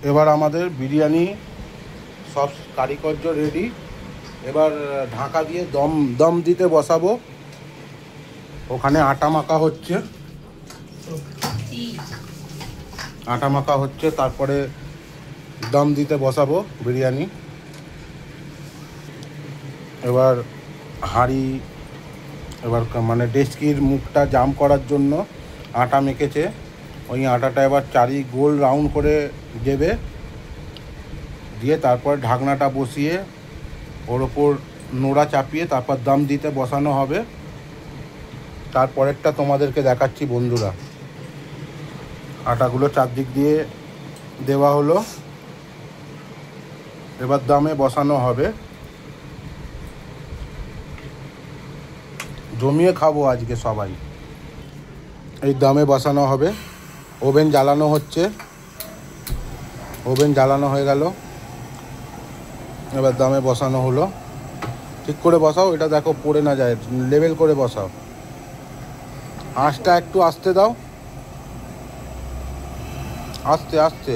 এবার আমাদের বিরিয়ানি সব কারিকর্য রেডি। এবার ঢাকা দিয়ে দম দিতে বসাবো। ওখানে আটা মাখা হচ্ছে, তারপরে দম দিতে বসাবো বিরিয়ানি। এবার হাঁড়ি, এবার মানে ডেস্কির মুখটা জাম করার জন্য আটা মেখেছে, ওই আটাটা এবার চারি গোল রাউন্ড করে দেবে, দিয়ে তারপর ঢাকনাটা বসিয়ে ওর ওপর নোড়া চাপিয়ে তারপর দম দিতে বসানো হবে। তারপরেরটা তোমাদেরকে দেখাচ্ছি বন্ধুরা। আটাগুলো চারদিক দিয়ে দেওয়া হলো, এবার দমে বসানো হবে। জমিয়ে খাবো আজকে সবাই। এই দমে বসানো হবে। ওভেন জ্বালানো হচ্ছে, ওভেন জ্বালানো হয়ে গেল। এবার দমে বসানো হলো। ঠিক করে বসাও, এটা দেখো পড়ে না যায়, লেভেল করে বসাও। আঁচটা একটু আস্তে দাও, আস্তে আস্তে।